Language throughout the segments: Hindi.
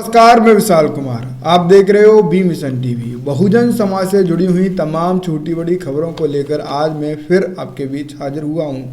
नमस्कार, मैं विशाल कुमार। आप देख रहे हो B mission TV. Bahujan Samaj से जुड़ी हुई तमाम छोटी बड़ी खबरों को लेकर आज मैं फिर आपके बीच हाजिर हुआ हूं।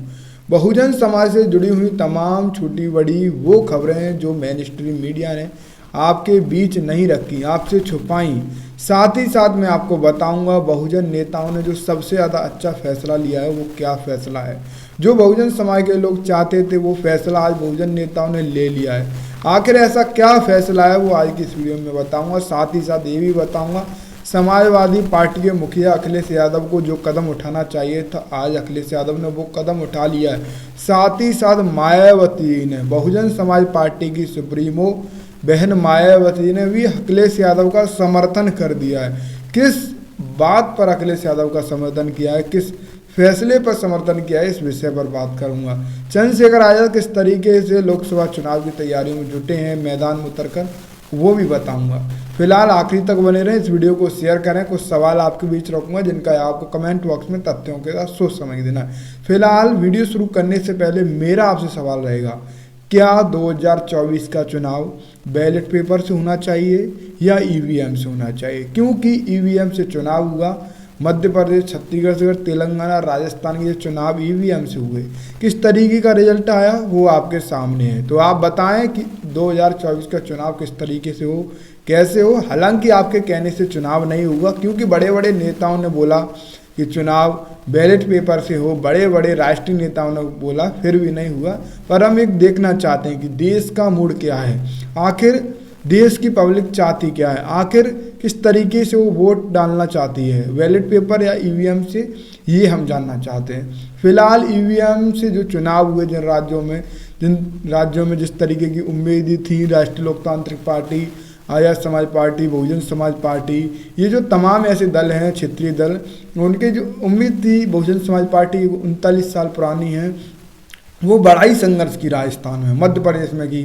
बहुजन समाज से जुड़ी हुई तमाम छोटी बड़ी वो खबरें जो मेन स्ट्रीम मीडिया ने आपके बीच नहीं रखी, आपसे छुपाई। साथ ही साथ मैं आपको बताऊंगा बहुजन नेताओं ने जो सबसे ज़्यादा अच्छा फैसला लिया है वो क्या फैसला है। जो बहुजन समाज के लोग चाहते थे वो फैसला आज बहुजन नेताओं ने ले लिया है। आखिर ऐसा क्या फैसला है वो आज की इस वीडियो में बताऊंगा। साथ ही साथ ये भी बताऊंगा समाजवादी पार्टी के मुखिया अखिलेश यादव को जो कदम उठाना चाहिए था आज अखिलेश यादव ने वो कदम उठा लिया है। साथ ही साथ मायावती ने, बहुजन समाज पार्टी की सुप्रीमो बहन मायावती ने भी अखिलेश यादव का समर्थन कर दिया है। किस बात पर अखिलेश यादव का समर्थन किया है, किस फैसले पर समर्थन किया है, इस विषय पर बात करूंगा। चंद्रशेखर आजाद किस तरीके से लोकसभा चुनाव की तैयारियों में जुटे हैं मैदान में उतरकर, वो भी बताऊंगा। फिलहाल आखिरी तक बने रहें, इस वीडियो को शेयर करें। कुछ सवाल आपके बीच रखूंगा जिनका आपको कमेंट बॉक्स में तथ्यों के साथ सोच समझ देना है। फिलहाल वीडियो शुरू करने से पहले मेरा आपसे सवाल रहेगा, क्या 2024 का चुनाव बैलेट पेपर से होना चाहिए या ईवीएम से होना चाहिए? क्योंकि ईवीएम से चुनाव हुआ, मध्य प्रदेश, छत्तीसगढ़, तेलंगाना, राजस्थान के चुनाव ईवीएम से हुए। किस तरीके का रिजल्ट आया वो आपके सामने है। तो आप बताएं कि 2024 का चुनाव किस तरीके से हो, कैसे हो। हालांकि आपके कहने से चुनाव नहीं होगा क्योंकि बड़े बड़े नेताओं ने बोला कि चुनाव बैलेट पेपर से हो, बड़े बड़े राष्ट्रीय नेताओं ने बोला, फिर भी नहीं हुआ। पर हम एक देखना चाहते हैं कि देश का मूड क्या है, आखिर देश की पब्लिक चाहती क्या है, आखिर किस तरीके से वो वोट डालना चाहती है, बैलेट पेपर या ईवीएम से, ये हम जानना चाहते हैं। फिलहाल ईवीएम से जो चुनाव हुए जिन राज्यों में जिस तरीके की उम्मीद थी, राष्ट्रीय लोकतांत्रिक party, Arya Samaj party, Bahujan Samaj party, ये जो तमाम ऐसे दल हैं क्षेत्रीय दल, उनके जो उम्मीद थी बहुजन समाज पार्टी 39 साल पुरानी है, वो बड़ा ही संघर्ष की राजस्थान में, मध्य प्रदेश में की।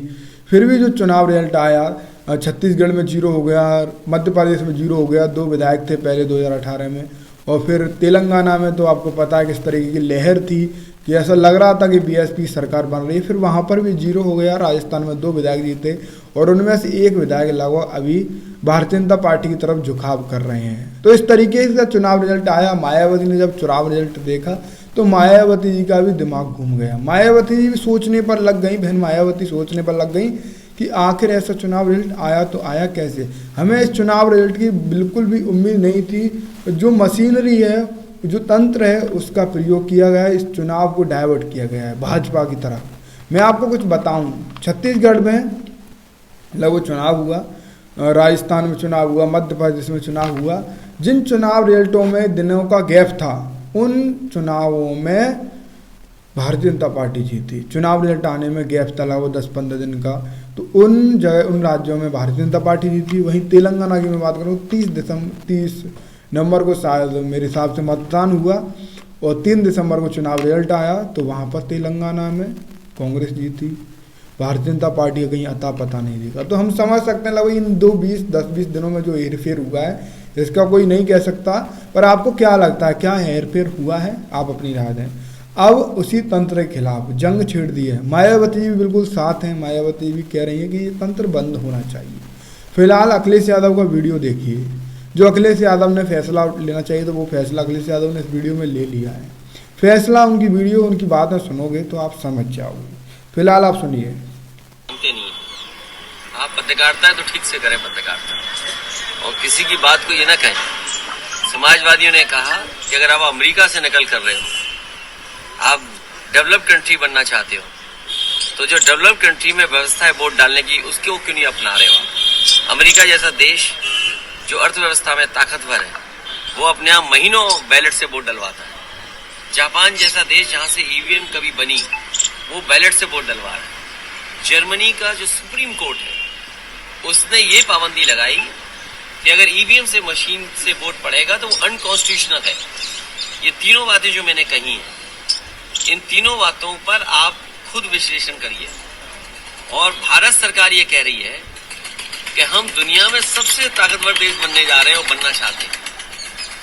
फिर भी जो चुनाव रिजल्ट आया, छत्तीसगढ़ में 0 हो गया, मध्य प्रदेश में 0 हो गया। 2 विधायक थे पहले 2018 में, और फिर तेलंगाना में तो आपको पता है किस तरीके की लहर थी कि ऐसा लग रहा था कि बीएसपी सरकार बन रही है। फिर वहाँ पर भी 0 हो गया। राजस्थान में 2 विधायक जीते और उनमें से एक विधायक लगभग अभी भारतीय जनता पार्टी की तरफ झुकाव कर रहे हैं। तो इस तरीके से चुनाव रिजल्ट आया। मायावती ने जब चुनाव रिजल्ट देखा तो मायावती जी का भी दिमाग घूम गया। मायावती जी भी सोचने पर लग गई, बहन मायावती सोचने पर लग गई कि आखिर ऐसा चुनाव रिजल्ट आया तो आया कैसे। हमें इस चुनाव रिजल्ट की बिल्कुल भी उम्मीद नहीं थी। जो मशीनरी है, जो तंत्र है, उसका प्रयोग किया गया है, इस चुनाव को डाइवर्ट किया गया है भाजपा की तरफ। मैं आपको कुछ बताऊं, छत्तीसगढ़ में लगभग चुनाव हुआ, राजस्थान में चुनाव हुआ, मध्य प्रदेश में चुनाव हुआ। जिन चुनाव रिजल्टों में दिनों का गैप था उन चुनावों में भारतीय जनता पार्टी जीती। चुनाव रिजल्ट आने में गैप था लगभग 10-15 दिन का, तो उन राज्यों में भारतीय जनता पार्टी जीती। वहीं तेलंगाना की मैं बात करूँ, 30 नवंबर को शायद मेरे हिसाब से मतदान हुआ और 3 दिसंबर को चुनाव रिजल्ट आया, तो वहाँ पर तेलंगाना में कांग्रेस जीती। भारतीय जनता पार्टी का कहीं अता पता नहीं दिखा। तो हम समझ सकते हैं लगभग इन 10-20 दिनों में जो हेरफेर हुआ है इसका कोई नहीं कह सकता। पर आपको क्या लगता है, क्या हेरफेर हुआ है? आप अपनी राय दें। अब उसी तंत्र के खिलाफ जंग छेड़ दी है। मायावती जी भी बिल्कुल साथ हैं। मायावती भी कह रही है कि ये तंत्र बंद होना चाहिए। फिलहाल अखिलेश यादव का वीडियो देखिए। जो अखिलेश यादव ने फैसला लेना चाहिए तो वो फैसला अखिलेश यादव ने इस वीडियो में ले लिया है। फैसला, उनकी वीडियो, उनकी बातें सुनोगे तो आप समझ जाओगे। फिलहाल आप सुनिए। नहीं, आप पत्रकारिता है तो ठीक से करें पत्रकारिता, और किसी की बात को ये ना कहें। समाजवादियों ने कहा कि अगर आप अमेरिका से नकल कर रहे हो, आप डेवलप कंट्री बनना चाहते हो, तो जो डेवलप कंट्री में व्यवस्था है वोट डालने की, उसके वो क्यों नहीं अपना रहे हो? अमेरिका जैसा देश जो अर्थव्यवस्था में ताकतवर है, वो अपने यहाँ महीनों बैलेट से वोट डलवाता है। जापान जैसा देश जहाँ से ईवीएम कभी बनी, वो बैलेट से वोट डलवा रहा है। जर्मनी का जो सुप्रीम कोर्ट है उसने ये पाबंदी लगाई कि अगर ईवीएम से मशीन से वोट पड़ेगा तो वो अनकॉन्स्टिट्यूशनल है। ये तीनों बातें जो मैंने कही हैं, इन तीनों बातों पर आप खुद विश्लेषण करिए। और भारत सरकार ये कह रही है कि हम दुनिया में सबसे ताकतवर देश बनने जा रहे हैं और बनना चाहते हैं।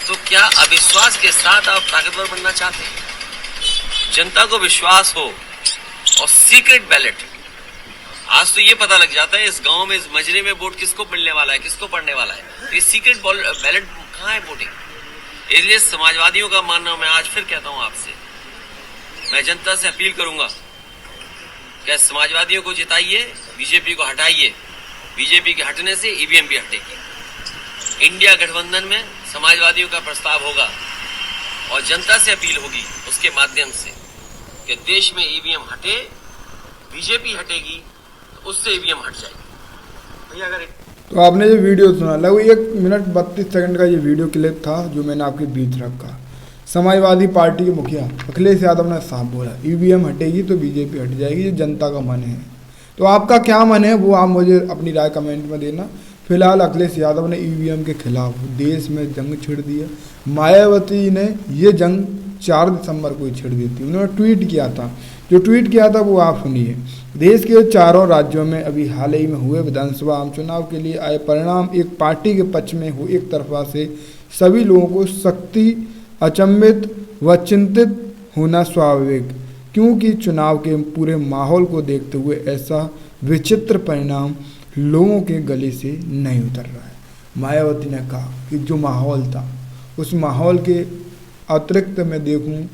तो क्या अविश्वास के साथ आप ताकतवर बनना चाहते हैं? जनता को विश्वास हो और सीक्रेट बैलेट आज तो ये पता लग जाता है इस गांव में, इस मजरे में वोट किसको मिलने वाला है, किसको पड़ने वाला है। ये सीक्रेट बैलेट कहाँ है वोटिंग। इसलिए समाजवादियों का मानना, मैं आज फिर कहता हूं आपसे, मैं जनता से अपील करूंगा कि समाजवादियों को जिताइए, बीजेपी को हटाइए। बीजेपी के हटने से ईवीएम भी हटेगी। इंडिया गठबंधन में समाजवादियों का प्रस्ताव होगा और जनता से अपील होगी उसके माध्यम से कि देश में ईवीएम हटे, बीजेपी हटेगी तो उससे ईवीएम हट जाएगी। भैया अगर तो आपने ये वीडियो सुना, लगभग 1 मिनट 32 सेकंड का ये वीडियो क्लिप था जो मैंने आपके बीच रखा। समाजवादी पार्टी के मुखिया अखिलेश यादव ने साफ बोला, ईवीएम हटेगी तो बीजेपी हट जाएगी, ये जनता का मन है। तो आपका क्या मन है वो आप मुझे अपनी राय कमेंट में देना। फिलहाल अखिलेश यादव ने ईवीएम के खिलाफ देश में जंग छिड़ दिया। मायावती ने ये जंग 4 दिसंबर को ही छिड़ दी थी। उन्होंने ट्वीट किया था, जो ट्वीट किया था वो आप सुनिए। देश के चारों राज्यों में अभी हाल ही में हुए विधानसभा आम चुनाव के लिए आए परिणाम एक पार्टी के पक्ष में हो, एक तरफा से सभी लोगों को सख्ती, अचंभित व चिंतित होना स्वाभाविक, क्योंकि चुनाव के पूरे माहौल को देखते हुए ऐसा विचित्र परिणाम लोगों के गले से नहीं उतर रहा है। मायावती ने कहा कि जो माहौल था उस माहौल के अतिरिक्त मैं देखूं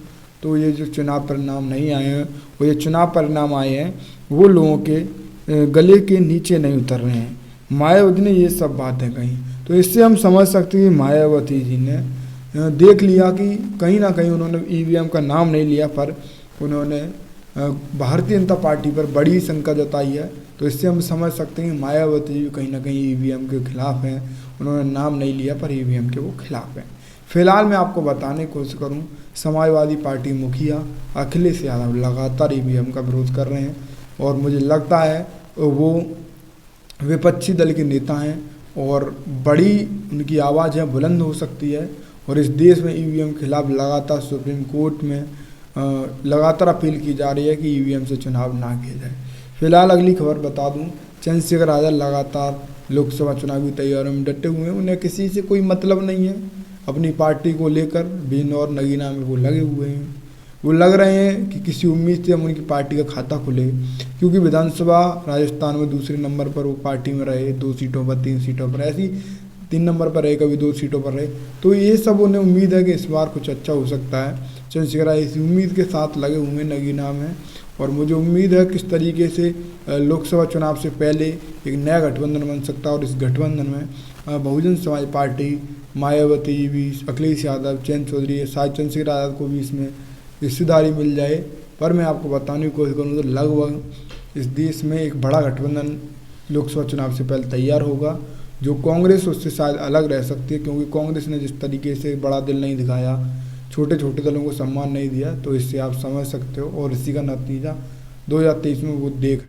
तो ये जो चुनाव परिणाम नहीं आए हैं, वो ये चुनाव परिणाम आए हैं वो लोगों के गले के नीचे नहीं उतर रहे हैं। मायावती ने ये सब बातें कही, तो इससे हम समझ सकते हैं कि मायावती जी ने देख लिया कि कहीं ना कहीं उन्होंने ईवीएम का नाम नहीं लिया, पर उन्होंने भारतीय जनता पार्टी पर बड़ी शंका जताई है। तो इससे हम समझ सकते हैं कि मायावती जी कहीं ना कहीं ईवीएम के खिलाफ हैं। उन्होंने नाम नहीं लिया पर ईवीएम के वो खिलाफ हैं। फिलहाल मैं आपको बताने की कोशिश करूं, समाजवादी पार्टी मुखिया अखिलेश यादव लगातार ईवीएम का विरोध कर रहे हैं और मुझे लगता है वो विपक्षी दल के नेता हैं और बड़ी उनकी आवाज़ है बुलंद हो सकती है। और इस देश में ईवीएम के खिलाफ लगातार सुप्रीम कोर्ट में लगातार अपील की जा रही है कि ईवीएम से चुनाव ना किया जाए। फिलहाल अगली खबर बता दूं, चंद्रशेखर आज़ाद लगातार लोकसभा चुनाव की तैयारियों में डटे हुए हैं। उन्हें किसी से कोई मतलब नहीं है, अपनी पार्टी को लेकर बिजनौर नगीना में वो लगे हुए हैं। वो लग रहे हैं कि किसी उम्मीद से हम उनकी पार्टी का खाता खुले, क्योंकि विधानसभा राजस्थान में दूसरे नंबर पर वो पार्टी में रहे, 2 सीटों पर 3 सीटों पर, ऐसी 3 नंबर पर रहे, कभी 2 सीटों पर रहे। तो ये सब उन्हें उम्मीद है कि इस बार कुछ अच्छा हो सकता है। चंद्रशेखर इसी उम्मीद के साथ लगे हुए नगीना में और मुझे उम्मीद है किस तरीके से लोकसभा चुनाव से पहले एक नया गठबंधन बन सकता है और इस गठबंधन में बहुजन समाज पार्टी, मायावती भी, अखिलेश यादव, चैन चौधरी, शायद चंद्रशेखर आज़ाद को भी इसमें हिस्सेदारी मिल जाए। पर मैं आपको बताने की कोशिश करूँ तो लगभग इस देश में एक बड़ा गठबंधन लोकसभा चुनाव से पहले तैयार होगा, जो कांग्रेस उससे शायद अलग रह सकती है, क्योंकि कांग्रेस ने जिस तरीके से बड़ा दिल नहीं दिखाया, छोटे छोटे दलों को सम्मान नहीं दिया, तो इससे आप समझ सकते हो और इसी का नतीजा 2023 में वो देख